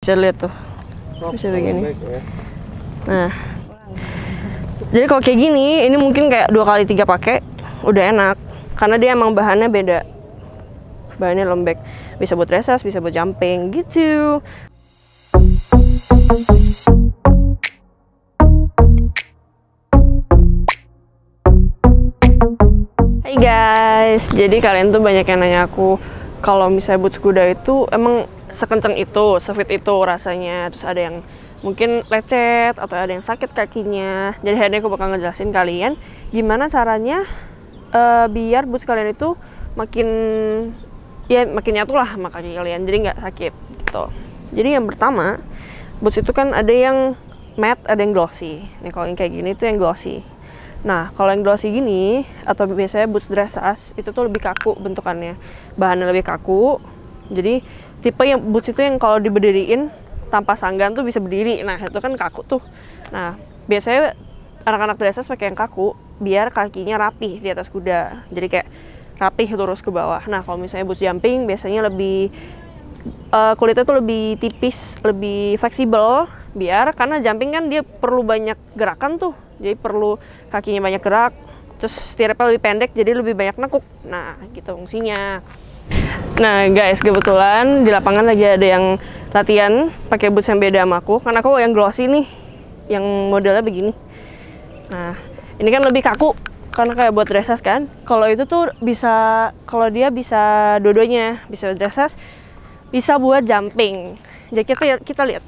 bisa lihat tuh, bisa begini. Nah, jadi kalau kayak gini, ini mungkin kayak 2 kali 3 pakai udah enak, karena dia emang bahannya beda, bahannya lembek, bisa buat dressage, bisa buat jumping gitu. Hai guys, jadi kalian tuh banyak yang nanya aku kalau misalnya boots kuda itu emang sekenceng itu, sefit itu rasanya. Terus ada yang mungkin lecet atau ada yang sakit kakinya. Jadi hari ini aku bakal ngejelasin kalian gimana caranya biar boots kalian itu makin nyatu lah sama kaki kalian, jadi nggak sakit gitu. Jadi yang pertama, boots itu kan ada yang matte, ada yang glossy. Nih kalau yang kayak gini tuh yang glossy. Nah, kalau yang glossy gini, atau biasanya boots dressage, itu tuh lebih kaku bentukannya. Bahannya lebih kaku. Jadi, tipe yang boots itu yang kalau diberdiriin tanpa sanggan tuh bisa berdiri. Nah, itu kan kaku tuh. Nah, biasanya anak-anak dressage pakai yang kaku, biar kakinya rapih di atas kuda. Jadi kayak rapih lurus ke bawah. Nah, kalau misalnya boots jumping, biasanya lebih kulitnya tuh lebih tipis, lebih fleksibel. Biar, karena jumping kan dia perlu banyak gerakan tuh. Jadi perlu kakinya banyak gerak, terus stirrupnya lebih pendek, jadi lebih banyak nekuk. Nah, gitu fungsinya. Nah guys, kebetulan di lapangan lagi ada yang latihan pakai boots yang beda sama aku. Karena aku yang glossy nih, yang modelnya begini. Nah, ini kan lebih kaku, karena kayak buat dressage kan. Kalau itu tuh bisa, kalau dia bisa dua-duanya, bisa dressage, bisa buat jumping. Jadi kita lihat.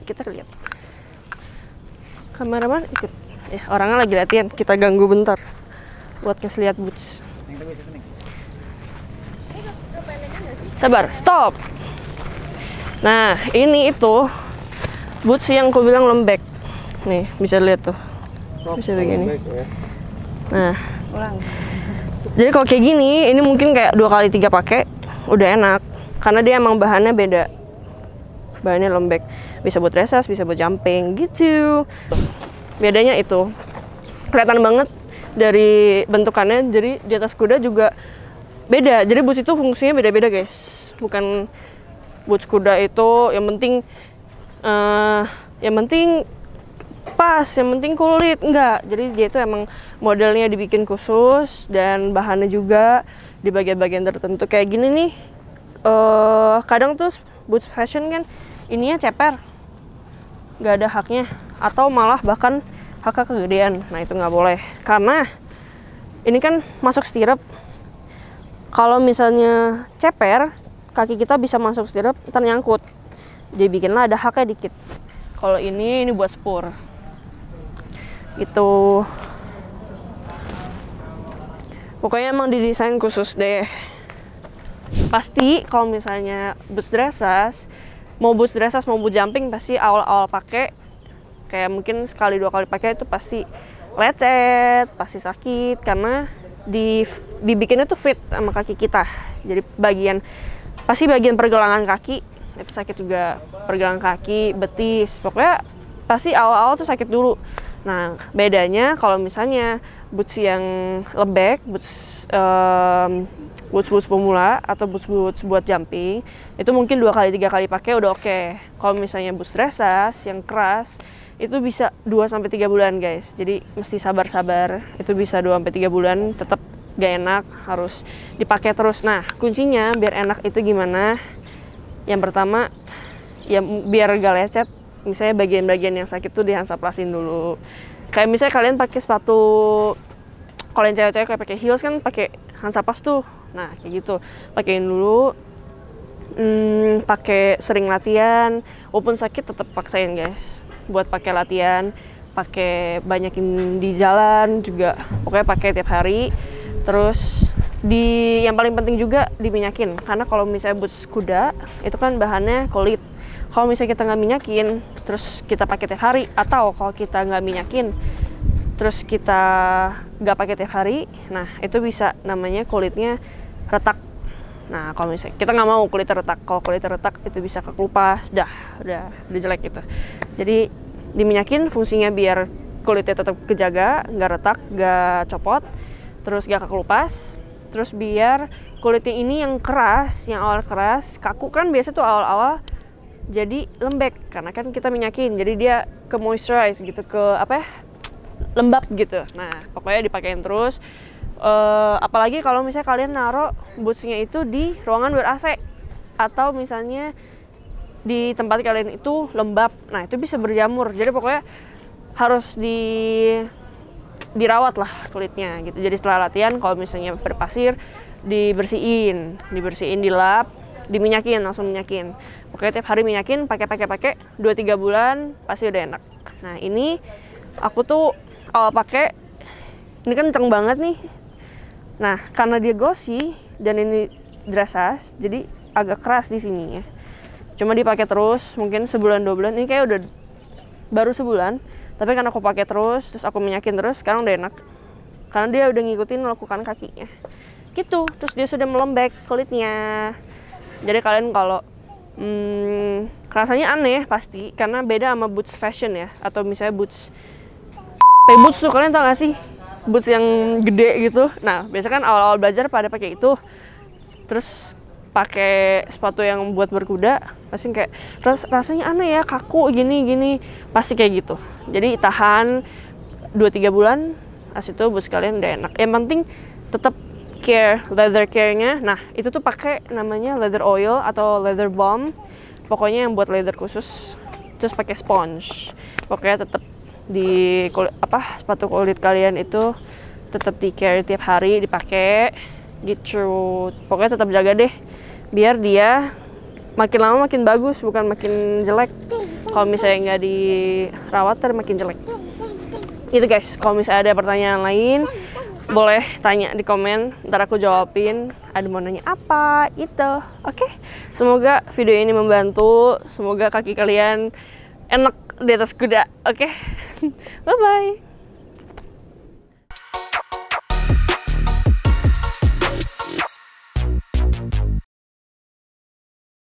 Kameraman ikut. Orangnya lagi latihan, kita ganggu bentar buat kasih lihat boots. Sabar, stop. Nah, ini itu boots yang aku bilang lembek. Nih, bisa lihat tuh, bisa begini. Nah, jadi kalau kayak gini, ini mungkin kayak 2 kali 3 pakai udah enak, karena dia emang bahannya beda, bahannya lembek, bisa buat dressage, bisa buat jumping gitu. Bedanya itu kelihatan banget dari bentukannya. Jadi di atas kuda juga beda. Jadi boots itu fungsinya beda-beda guys. Bukan boots kuda itu yang penting pas, yang penting kulit, enggak. Jadi dia itu emang modelnya dibikin khusus dan bahannya juga di bagian-bagian tertentu kayak gini nih. Kadang tuh boots fashion kan ininya ceper, nggak ada haknya, atau malah bahkan haknya kegedean. Nah, itu nggak boleh, karena ini kan masuk stirrup. Kalau misalnya ceper, kaki kita bisa masuk stirrup, ternyangkut, jadi bikinlah ada haknya dikit. Kalau ini buat spur gitu. Pokoknya emang didesain khusus deh. Pasti kalau misalnya boots dressage, mau boots jumping, pasti awal-awal pakai kayak mungkin sekali 2 kali pakai itu pasti lecet, pasti sakit, karena dibikinnya tuh fit sama kaki kita. Jadi bagian pergelangan kaki itu sakit juga, pergelangan kaki, betis, pokoknya pasti awal-awal tuh sakit dulu. Nah, bedanya kalau misalnya boots yang lembek, boots pemula atau boots buat jumping, itu mungkin 2 kali 3 kali pakai udah oke. Kalau misalnya boots dressage yang keras, itu bisa 2-3 bulan guys. Jadi mesti sabar-sabar. Itu bisa 2-3 bulan, tetap gak enak, harus dipakai terus. Nah, kuncinya biar enak itu gimana? Yang pertama, ya biar gak lecet, misalnya bagian-bagian yang sakit tuh dihansaplasin dulu. Kayak misalnya kalian pakai sepatu, kalau yang cewek-cewek kayak pakai heels kan pakai hansaplas tuh. Nah, kayak gitu. Pakein dulu. Pakai sering latihan, walaupun sakit tetap paksain guys. Buat pakai latihan, pakai banyakin di jalan juga. Pokoknya pakai tiap hari. Terus yang paling penting juga diminyakin, karena kalau misalnya boots kuda itu kan bahannya kulit. Kalau misalnya kita nggak minyakin, terus kita pakai tiap hari, atau kalau kita nggak minyakin, terus kita nggak pakai tiap hari, nah itu bisa namanya kulitnya retak. Nah, kalau misalnya kita nggak mau kulitnya retak, kalau kulitnya retak itu bisa kekelupas, udah jelek gitu. Jadi diminyakin fungsinya biar kulitnya tetap kejaga, nggak retak, nggak copot, terus nggak kekelupas, terus biar kulitnya ini yang keras, yang awal keras, kaku kan biasa tuh awal-awal jadi lembek karena kan kita minyakin, jadi dia ke moisturize gitu, ke apa ya, lembab gitu. Nah pokoknya dipakein terus. Apalagi kalau misalnya kalian naruh bootsnya itu di ruangan ber AC atau misalnya di tempat kalian itu lembab, nah itu bisa berjamur. Jadi pokoknya harus dirawat lah kulitnya gitu. Jadi setelah latihan kalau misalnya berpasir dibersihin, dilap, diminyakin, langsung minyakin. Pokoknya tiap hari minyakin, pakai 2-3 bulan pasti udah enak. Nah ini aku tuh awal pakai ini kan kenceng banget nih. Nah karena dia glossy dan ini dressage, jadi agak keras di sininya. Cuma dipakai terus mungkin sebulan 2 bulan. Ini kayak udah baru sebulan, tapi karena aku pakai terus aku minyakin terus, sekarang udah enak karena dia udah ngikutin lekukan kakinya gitu. Terus dia sudah melembek kulitnya. Jadi kalian kalau rasanya aneh pasti karena beda sama boots fashion ya, atau misalnya boots tuh, kalian tau gak sih boots yang gede gitu. Nah biasanya kan awal-awal belajar pada pakai itu, terus pakai sepatu yang buat berkuda pasti kayak rasanya aneh ya, kaku gini pasti kayak gitu. Jadi tahan 2-3 bulan, as itu boots kalian udah enak. Yang penting tetap leather care-nya. Nah itu tuh pakai namanya leather oil atau leather balm, pokoknya yang buat leather khusus. Terus pakai sponge. Pokoknya tetap di sepatu kulit kalian itu tetap di care tiap hari, dipakai gitu. Pokoknya tetap jaga deh biar dia makin lama makin bagus, bukan makin jelek. Kalau misalnya nggak dirawat makin jelek. Itu guys. Kalau misalnya ada pertanyaan lain boleh tanya di komen, ntar aku jawabin. Ada mau nanya apa itu, oke? Semoga video ini membantu, semoga kaki kalian enak di atas kuda, oke? Bye bye.